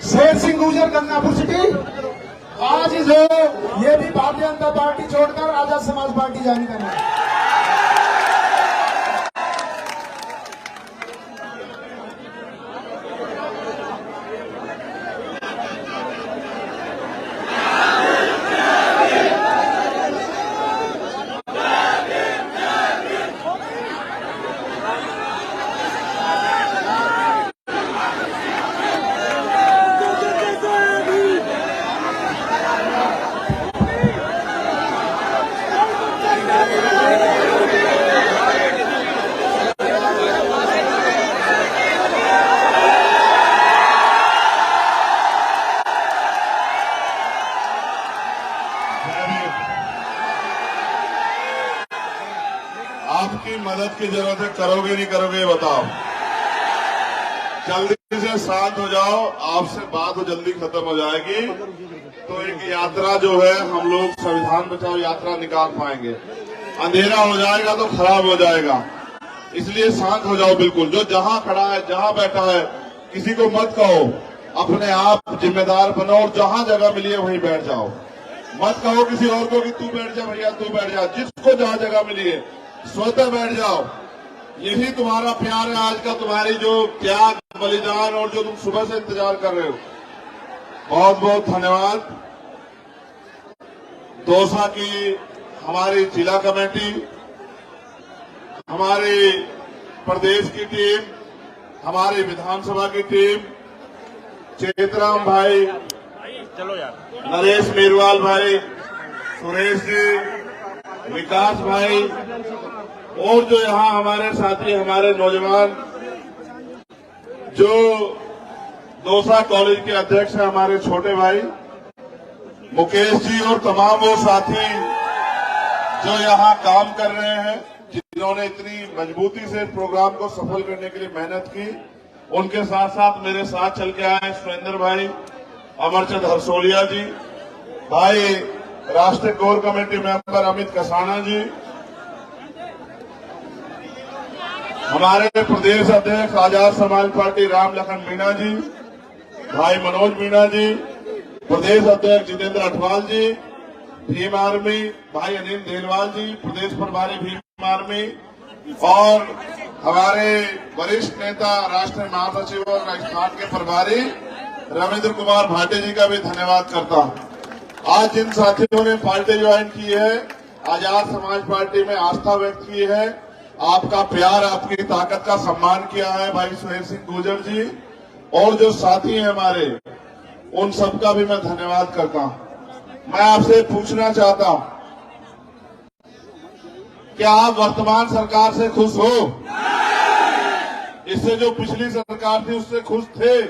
Sher Singh Gurjar Gangapur city आज जो ये भी भारतीय जनता पार्टी छोड़कर आजाद समाज पार्टी ज्वाइन करना है। आपकी मदद की जरूरत है, करोगे नहीं करोगे बताओ। जल्दी से शांत हो जाओ, आपसे बात हो जल्दी खत्म हो जाएगी। तो एक यात्रा जो है हम लोग संविधान बचाओ यात्रा निकाल पाएंगे। अंधेरा हो जाएगा तो खराब हो जाएगा, इसलिए शांत हो जाओ बिल्कुल। जो जहां खड़ा है जहां बैठा है किसी को मत कहो, अपने आप जिम्मेदार बनो और जहां जगह मिली है वहीं बैठ जाओ। मत कहो किसी और को कि तू बैठ जा भैया तू बैठ जा, जिसको जहां जगह मिली है स्वतः बैठ जाओ। यही तुम्हारा प्यार है आज का, तुम्हारी जो त्याग बलिदान और जो तुम सुबह से इंतजार कर रहे हो। बहुत बहुत धन्यवाद। दौसा की हमारी जिला कमेटी, हमारी प्रदेश की टीम, हमारी विधानसभा की टीम, चेतराम भाई, चलो यार, नरेश मेरवाल भाई, सुरेश जी, विकास भाई और जो यहाँ हमारे साथी हमारे नौजवान जो दौसा कॉलेज के अध्यक्ष हैं हमारे छोटे भाई मुकेश जी और तमाम वो साथी जो यहाँ काम कर रहे हैं, जिन्होंने इतनी मजबूती से प्रोग्राम को सफल करने के लिए मेहनत की। उनके साथ साथ मेरे साथ चल के आए सुरेंद्र भाई, अमरचंद हरसोलिया जी, भाई राष्ट्रीय core committee member Amit Kasana ji, हमारे प्रदेश अध्यक्ष आजाद समाज पार्टी राम लखन मीणा जी, भाई मनोज मीणा जी, प्रदेश अध्यक्ष जितेंद्र अठवाल जी, भीम आर्मी भाई अनिल देलवाल जी, प्रदेश प्रभारी भीम आर्मी और हमारे वरिष्ठ नेता राष्ट्रीय महासचिव और राजस्थान के प्रभारी रविंद्र कुमार भाटे जी का भी धन्यवाद करता हूं। आज जिन साथियों ने पार्टी ज्वाइन की है, आजाद समाज पार्टी में आस्था व्यक्त की है, आपका प्यार आपकी ताकत का सम्मान किया है, भाई शेर सिंह गुर्जर जी और जो साथी हैं हमारे, उन सबका भी मैं धन्यवाद करता हूं। मैं आपसे पूछना चाहता हूं, क्या आप वर्तमान सरकार से खुश हो? इससे जो पिछली सरकार थी उससे खुश थे?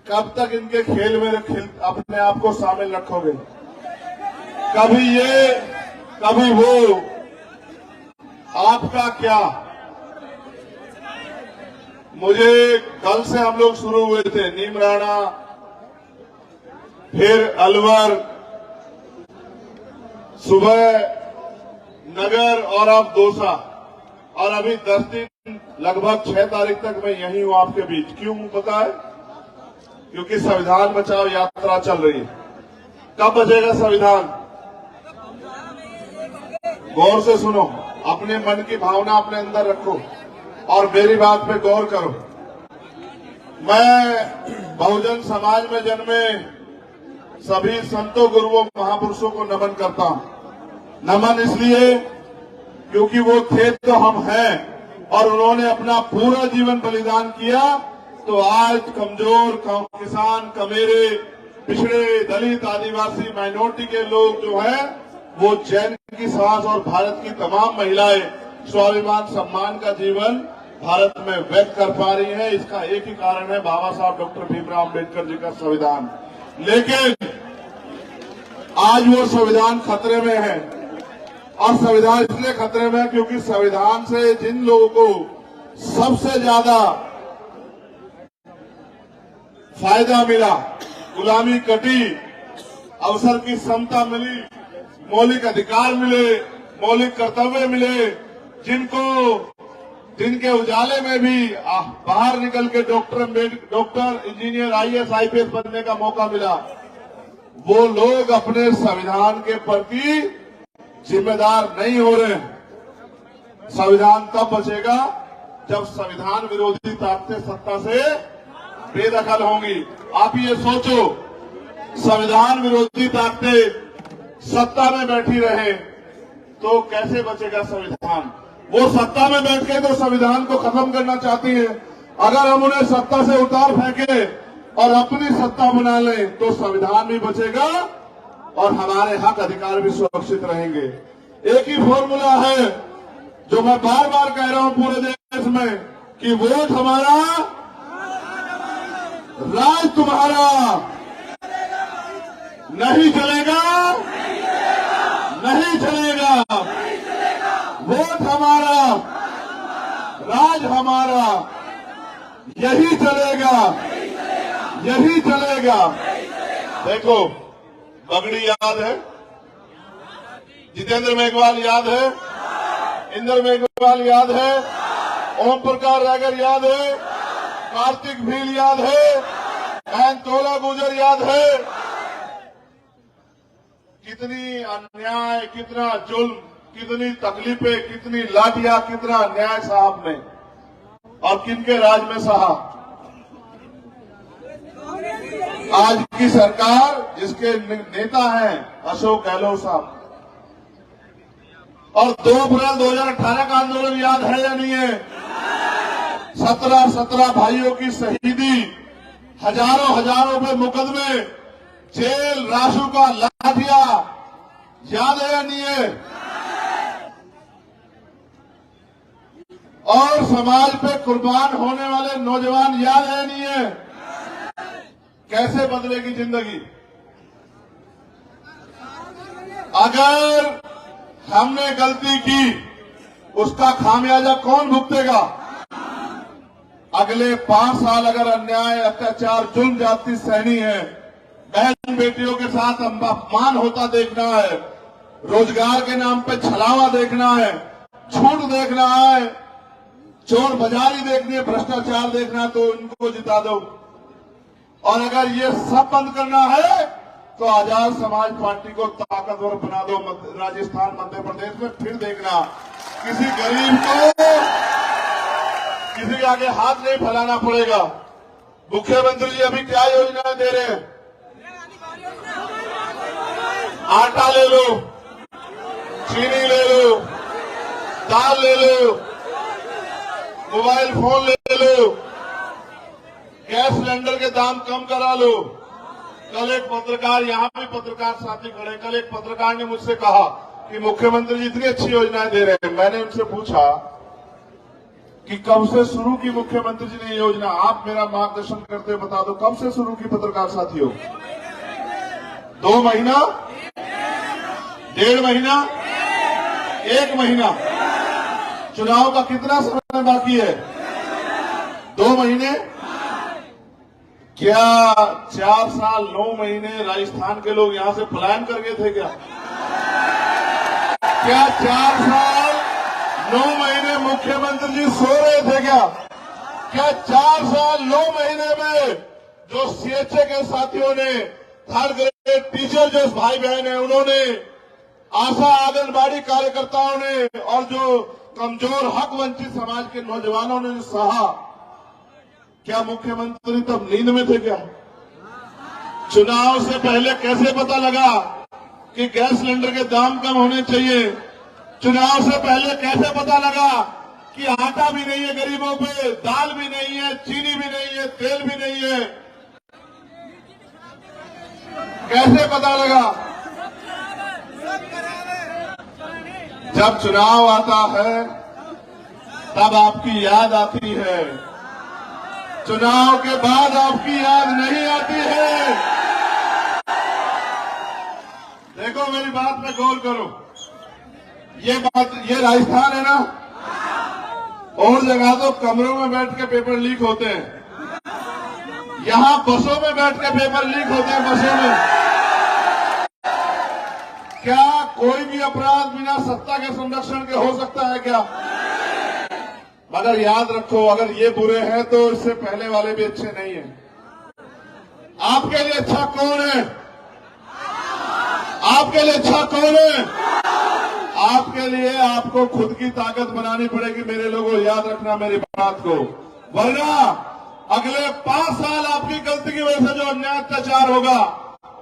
कब तक इनके खेल में अपने आप को शामिल रखोगे? कभी ये कभी वो, आपका क्या? मुझे कल से हम लोग शुरू हुए थे, नीमराणा, फिर अलवर, सुबह नगर और अब दौसा, और अभी 10 दिन लगभग 6 तारीख तक मैं यही हूं आपके बीच। क्यों पता है? क्योंकि संविधान बचाओ यात्रा चल रही है। कब बचेगा संविधान? गौर से सुनो, अपने मन की भावना अपने अंदर रखो और मेरी बात पे गौर करो। मैं बहुजन समाज में जन्मे सभी संतों गुरुओं महापुरुषों को नमन करता हूं। नमन इसलिए क्योंकि वो थे तो हम हैं और उन्होंने अपना पूरा जीवन बलिदान किया, तो आज कमजोर किसान, कमेरे, पिछड़े, दलित, आदिवासी, माइनॉरिटी के लोग जो हैं वो चैन की सांस और भारत की तमाम महिलाएं स्वाभिमान सम्मान का जीवन भारत में व्यक्त कर पा रही है। इसका एक ही कारण है बाबा साहब डॉक्टर भीमराव अम्बेडकर जी का संविधान। लेकिन आज वो संविधान खतरे में है, और संविधान इसलिए खतरे में है क्योंकि संविधान से जिन लोगों को सबसे ज्यादा फायदा मिला, गुलामी कटी, अवसर की समता मिली, मौलिक अधिकार मिले, मौलिक कर्तव्य मिले, जिनको दिन के उजाले में भी बाहर निकल के डॉक्टर, इंजीनियर, आईएएस, आईपीएस बनने का मौका मिला, वो लोग अपने संविधान के प्रति जिम्मेदार नहीं हो रहे। संविधान तब बचेगा जब संविधान विरोधी ताकतें सत्ता से बेदखल होंगी। आप ये सोचो, संविधान विरोधी ताकतें सत्ता में बैठी रहे तो कैसे बचेगा संविधान? वो सत्ता में बैठ के तो संविधान को खत्म करना चाहती है। अगर हम उन्हें सत्ता से उतार फेंके और अपनी सत्ता बना लें तो संविधान भी बचेगा और हमारे हक अधिकार भी सुरक्षित रहेंगे। एक ही फॉर्मूला है जो मैं बार बार कह रहा हूं पूरे देश में कि वोट हमारा, राज तुम्हारा, नहीं चलेगा, नहीं चलेगा। वोट हमारा, राज हमारा, यही चलेगा, यही चलेगा। देखो, पगड़ी याद है, जितेंद्र मेघवाल याद है, इंद्र मेघवाल याद है, ओम प्रकाश रागर याद है, कार्तिक भील याद है, एन तोला गुजर याद है। कितनी अन्याय, कितना जुल्म, कितनी तकलीफें, कितनी लाठियां, कितना अन्याय साहब ने और किनके राज में सहा। आज की सरकार, जिसके नेता हैं अशोक गहलोत साहब, और 2 अप्रैल 2018 का आंदोलन याद है या नहीं है? 17 भाइयों की शहीदी, हजारों रुपए मुकदमे, जेल, राशु का लाठिया, याद है या नहीं है? और समाज पे कुर्बान होने वाले नौजवान याद है नहीं है? कैसे बदलेगी जिंदगी? अगर हमने गलती की, उसका खामियाजा कौन भुगतेगा? अगले 5 साल अगर अन्याय, अत्याचार, जुल्म जाति सहनी है, बहन बेटियों के साथ अपमान होता देखना है, रोजगार के नाम पे छलावा देखना है, छूट देखना है, चोर बाजारी देखनी है, भ्रष्टाचार देखना है, तो इनको जिता दो। और अगर ये सब बंद करना है तो आजाद समाज पार्टी को ताकतवर बना दो। राजस्थान, मध्य प्रदेश में फिर देखना, किसी गरीब को किसी के आगे हाथ नहीं फैलाना पड़ेगा। मुख्यमंत्री जी अभी क्या योजनाएं दे रहे हैं? आटा ले लो, चीनी ले लो, दाल ले लो, मोबाइल फोन ले लो, गैस सिलेंडर के दाम कम करा लो। कल एक पत्रकार, यहां भी पत्रकार साथी खड़े, कल एक पत्रकार ने मुझसे कहा कि मुख्यमंत्री जी इतनी अच्छी योजनाएं दे रहे हैं। मैंने उनसे पूछा कि कब से शुरू की मुख्यमंत्री जी ने योजना? आप मेरा मार्गदर्शन करते बता दो, कब से शुरू की पत्रकार साथियों? 2 महीना, 1.5 महीना, 1 महीना? चुनाव का कितना समय बाकी है? 2 महीने? क्या 4 साल 9 महीने राजस्थान के लोग यहां से पलायन कर गए थे क्या? क्या 4 साल 9 महीने मुख्यमंत्री जी सो रहे थे क्या? क्या 4 साल 9 महीने में जो सीएचए के साथियों ने, थर्ड ग्रेड टीचर जो भाई बहन है उन्होंने, आशा आंगनबाड़ी कार्यकर्ताओं ने और जो कमजोर हक वंचित समाज के नौजवानों ने जो सहा, क्या मुख्यमंत्री तब नींद में थे क्या? चुनाव से पहले कैसे पता लगा कि गैस सिलेंडर के दाम कम होने चाहिए? चुनाव से पहले कैसे पता लगा कि आटा भी नहीं है गरीबों पे, दाल भी नहीं है, चीनी भी नहीं है, तेल भी नहीं है? कैसे पता लगा? जब चुनाव आता है तब आपकी याद आती है, चुनाव के बाद आपकी याद नहीं आती है। देखो मेरी बात पे गौर करो, ये राजस्थान है ना, और जगह तो कमरों में बैठ के पेपर लीक होते हैं, यहां बसों में बैठ के पेपर लीक होते हैं, बसों में। क्या कोई भी अपराध बिना सत्ता के संरक्षण के हो सकता है क्या? मगर याद रखो, अगर ये बुरे हैं तो इससे पहले वाले भी अच्छे नहीं हैं। आपके लिए अच्छा कौन है? आपके लिए अच्छा कौन है? आपके लिए आपको खुद की ताकत बनानी पड़ेगी मेरे लोगों, याद रखना मेरी बात को। वरना अगले 5 साल आपकी गलती की वजह से जो अन्याय अत्याचार होगा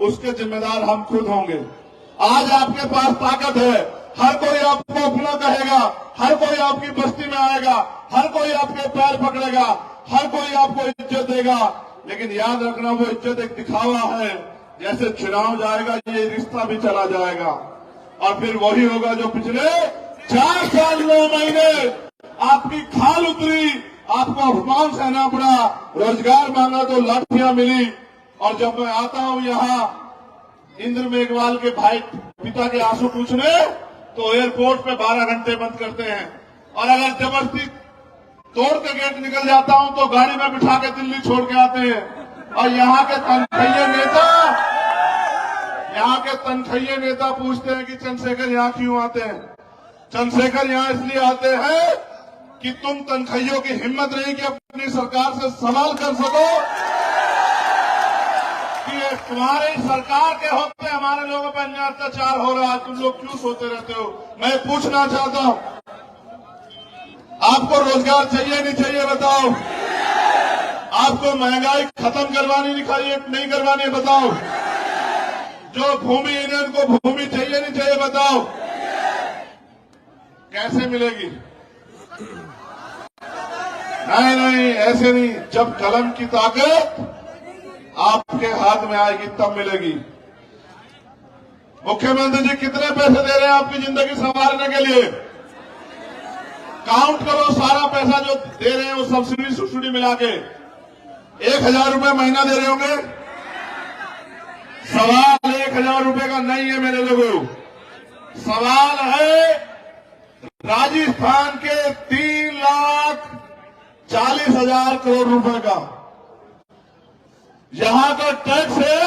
उसके जिम्मेदार हम खुद होंगे। आज आपके पास ताकत है, हर कोई आपको अपना कहेगा, हर कोई आपकी बस्ती में आएगा, हर कोई आपके पैर पकड़ेगा, हर कोई आपको इज्जत देगा। लेकिन याद रखना वो इज्जत एक दिखावा है। जैसे चुनाव जाएगा ये रिश्ता भी चला जाएगा और फिर वही होगा जो पिछले 4 साल 9 महीने आपकी खाल उतरी, आपको अपमान सहना पड़ा, रोजगार मांगा तो लाठियां मिली। और जब मैं आता हूं यहां इंद्र मेघवाल के भाई पिता के आंसू पूछने, तो एयरपोर्ट पे 12 घंटे बंद करते हैं और अगर जबरदस्ती तोड़ के गेट निकल जाता हूं तो गाड़ी में बिठा के दिल्ली छोड़ के आते हैं। और यहाँ के तनखैये नेता पूछते हैं कि चंद्रशेखर यहाँ क्यों आते हैं? चंद्रशेखर यहाँ इसलिए आते हैं कि तुम तनखैयों की हिम्मत नहीं कि अपनी सरकार से सवाल कर सको कि तुम्हारी सरकार के होते हमारे लोगों पर अन्याय अत्याचार हो रहा है, तुम लोग क्यों सोते रहते हो? मैं पूछना चाहता हूं, आपको रोजगार चाहिए नहीं चाहिए बताओ? आपको महंगाई खत्म करवानी नहीं करवानी बताओ? जो भूमि है उनको भूमि चाहिए नहीं चाहिए बताओ? कैसे मिलेगी? नहीं, ऐसे नहीं। जब कलम की ताकत आपके हाथ में आएगी तब मिलेगी। मुख्यमंत्री जी कितने पैसे दे रहे हैं आपकी जिंदगी संवारने के लिए? काउंट करो सारा पैसा जो दे रहे हैं वो सब्सिडी मिला के 1000 रुपए महीना दे रहे होंगे। सवाल 1000 रुपए का नहीं है मेरे लोगों, सवाल है राजस्थान के 3,40,000 करोड़ रुपए का। यहां का टैक्स है,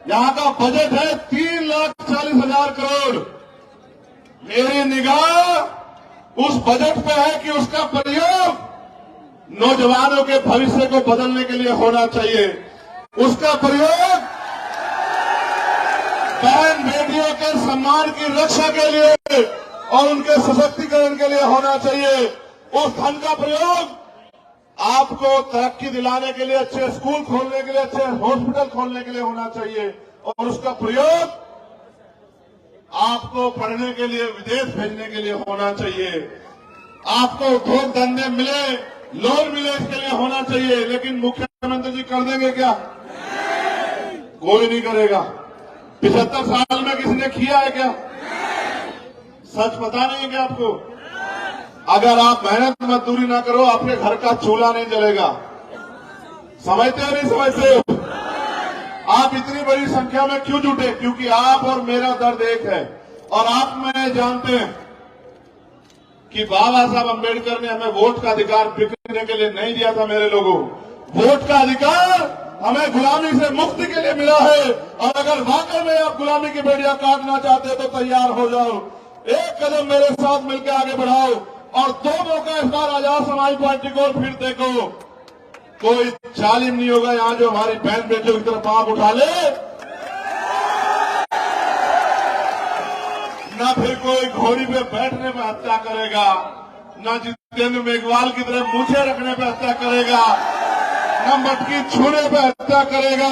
यहां का बजट है 3,40,000 करोड़। मेरी निगाह उस बजट पे है कि उसका प्रयोग नौजवानों के भविष्य को बदलने के लिए होना चाहिए। उसका प्रयोग बहन बेटियों के सम्मान की रक्षा के लिए और उनके सशक्तिकरण के लिए होना चाहिए। उस धन का प्रयोग आपको तरक्की दिलाने के लिए, अच्छे स्कूल खोलने के लिए, अच्छे हॉस्पिटल खोलने के लिए होना चाहिए। और उसका प्रयोग आपको पढ़ने के लिए, विदेश भेजने के लिए होना चाहिए। आपको उद्योग धंधे मिले, लोन मिले, इसके लिए होना चाहिए। लेकिन मुख्यमंत्री जी कर देंगे क्या? कोई नहीं करेगा। 75 साल में किसी ने किया है क्या? सच पता नहीं है क्या आपको? अगर आप मेहनत मजदूरी ना करो आपके घर का चूल्हा नहीं जलेगा। समझते हो नहीं समझते हो? आप इतनी बड़ी संख्या में क्यों जुटे? क्योंकि आप और मेरा दर्द एक है। और आप में जानते हैं कि बाबा साहब अम्बेडकर ने हमें वोट का अधिकार बिकने के लिए नहीं दिया था। मेरे लोगों, वोट का अधिकार हमें गुलामी से मुक्ति के लिए मिला है। और अगर वाकई में आप गुलामी की बेड़ियां काटना चाहते हो तो तैयार हो जाओ, एक कदम मेरे साथ मिलकर आगे बढ़ाओ और 2 मौका इस बार आजाद समाज पार्टी को फिर देखो। कोई जालिम नहीं होगा यहां जो हमारी बहन बेटियों की तरफ पांव उठा ले, ना फिर कोई घोड़ी पे बैठने पे हत्या करेगा, ना जितेंद्र मेघवाल की तरफ मूछे रखने पे हत्या करेगा, ना मटकी छूने पे हत्या करेगा,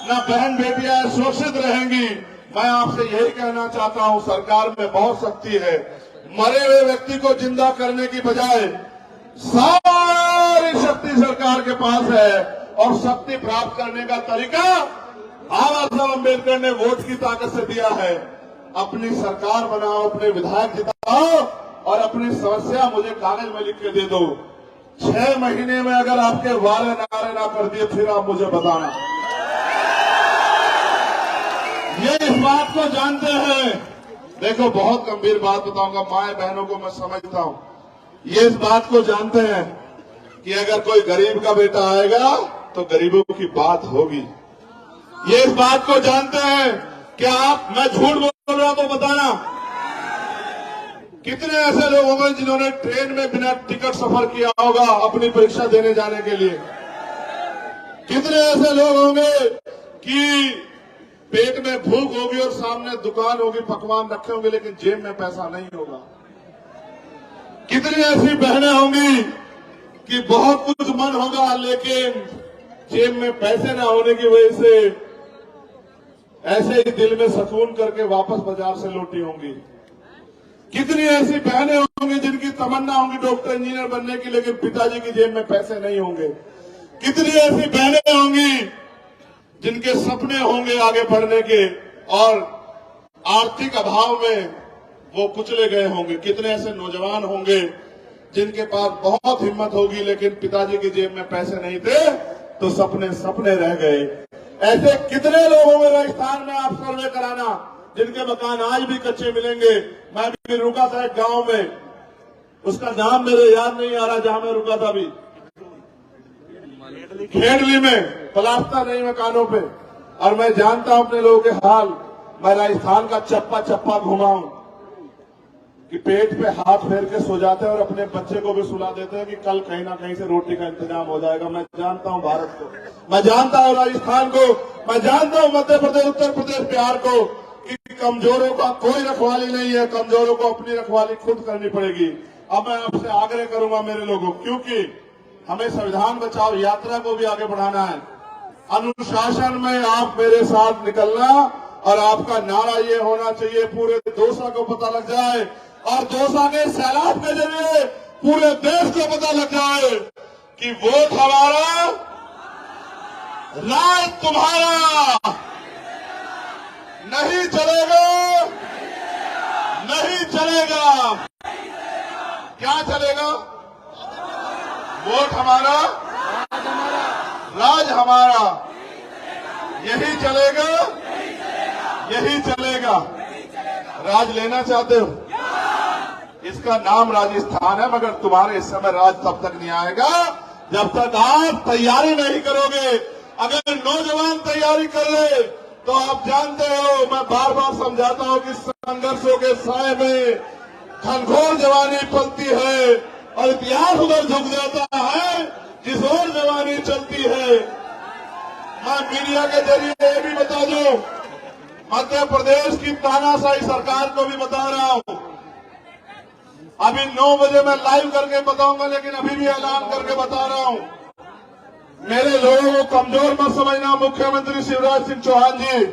ना बहन बेटियां शोषित रहेंगी। मैं आपसे यही कहना चाहता हूं, सरकार में बहुत शक्ति है। मरे हुए व्यक्ति को जिंदा करने की बजाय सारी शक्ति सरकार के पास है। और शक्ति प्राप्त करने का तरीका बाबा साहब अम्बेडकर ने वोट की ताकत से दिया है। अपनी सरकार बनाओ, अपने विधायक जिताओ और अपनी समस्या मुझे कागज में लिख के दे दो। 6 महीने में अगर आपके वारे नारे ना कर दिए फिर आप मुझे बताना। ये इस बात को जानते हैं। देखो, बहुत गंभीर बात बताऊंगा, माए बहनों को मैं समझता हूं। ये इस बात को जानते हैं कि अगर कोई गरीब का बेटा आएगा तो गरीबों की बात होगी। ये इस बात को जानते हैं। क्या मैं झूठ बोल रहा हूं तो बताना? कितने ऐसे लोग होंगे जिन्होंने ट्रेन में बिना टिकट सफर किया होगा अपनी परीक्षा देने जाने के लिए? कितने ऐसे लोग होंगे कि पेट में भूख होगी और सामने दुकान होगी, पकवान रखे होंगे, लेकिन जेब में पैसा नहीं होगा? कितनी ऐसी बहनें होंगी कि बहुत कुछ मन होगा लेकिन जेब में पैसे न होने की वजह से ऐसे ही दिल में सुकून करके वापस बाजार से लौटी होंगी? कितनी ऐसी बहनें होंगी जिनकी तमन्ना होंगी डॉक्टर इंजीनियर बनने की, लेकिन पिताजी की जेब में पैसे नहीं होंगे? कितनी ऐसी बहनें होंगी जिनके सपने होंगे आगे बढ़ने के और आर्थिक अभाव में वो कुचले गए होंगे? कितने ऐसे नौजवान होंगे जिनके पास बहुत हिम्मत होगी लेकिन पिताजी की जेब में पैसे नहीं थे तो सपने सपने रह गए? ऐसे कितने लोग होंगे राजस्थान में, आप सर्वे कराना, जिनके मकान आज भी कच्चे मिलेंगे? मैं भी रुका था एक गांव में, उसका नाम मेरे याद नहीं आ रहा, जहां मैं रुका था अभी, खेड़ली में प्लास्टर नहीं मकानों पे। और मैं जानता हूं अपने लोगों के हाल, मैं राजस्थान का चप्पा चप्पा घुमा हूं कि पेट पे हाथ फेर के सो जाते हैं और अपने बच्चे को भी सुला देते हैं कि कल कहीं ना कहीं से रोटी का इंतजाम हो जाएगा। मैं जानता हूं भारत को, मैं जानता हूं राजस्थान को, मैं जानता हूं मध्य प्रदेश, उत्तर प्रदेश, बिहार को कि कमजोरों का कोई रखवाली नहीं है, कमजोरों को अपनी रखवाली खुद करनी पड़ेगी। अब मैं आपसे आग्रह करूंगा मेरे लोगों, क्योंकि हमें संविधान बचाओ यात्रा को भी आगे बढ़ाना है, अनुशासन में आप मेरे साथ निकलना और आपका नारा ये होना चाहिए पूरे दौसा को पता लग जाए और दौसा के सैलाब के जरिए पूरे देश को पता लग जाए कि वोट हमारा, राज तुम्हारा। नहीं चलेगा, नहीं चलेगा। क्या चलेगा? वोट हमारा, राज हमारा। यही चलेगा, यही चलेगा। राज लेना चाहते हो? इसका नाम राजस्थान है, मगर तुम्हारे इस समय राज तब तक नहीं आएगा जब तक आप तैयारी नहीं करोगे। अगर नौजवान तैयारी कर ले तो आप जानते हो, मैं बार बार समझाता हूं कि संघर्षों के साए में घनघोर जवानी पलती है और इतिहास उधर झुक जाता है जिस ओर जवानी चलती है। मैं मीडिया के जरिए ये भी बता दूं, मध्य प्रदेश की तानाशाही सरकार को भी बता रहा हूं। अभी 9 बजे मैं लाइव करके बताऊंगा, लेकिन अभी भी ऐलान करके बता रहा हूं, मेरे लोगों को कमजोर मत समझना। मुख्यमंत्री शिवराज सिंह चौहान जी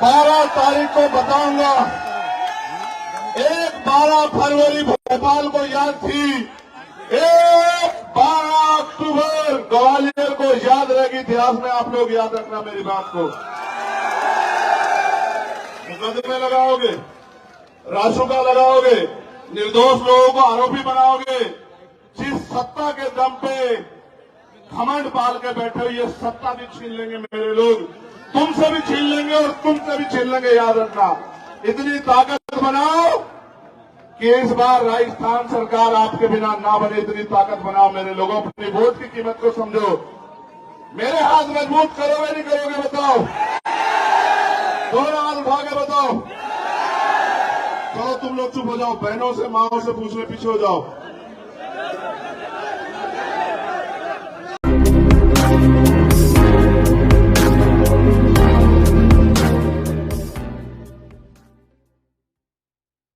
12 तारीख को बताऊंगा, 12 फरवरी भोपाल को याद थी, 12 अक्टूबर ग्वालियर को याद रहेगी। इतिहास में आप लोग याद रखना मेरी बात को। मुकदमे लगाओगे, रासुका लगाओगे, निर्दोष लोगों को आरोपी बनाओगे। जिस सत्ता के दम पे घमंड पाल के बैठे हो, ये सत्ता भी छीन लेंगे मेरे लोग, तुमसे भी छीन लेंगे और तुमसे भी छीन लेंगे, याद रखना। इतनी ताकत बनाओ कि इस बार राजस्थान सरकार आपके बिना ना बने, इतनी ताकत बनाओ मेरे लोगों। अपनी वोट की कीमत को समझो। मेरे हाथ मजबूत करोगे नहीं करोगे बताओ? दोनों हाथ उठा के बताओ। चलो तुम लोग चुप हो जाओ, बहनों से माओ से पूछ ले, पीछे हो जाओ।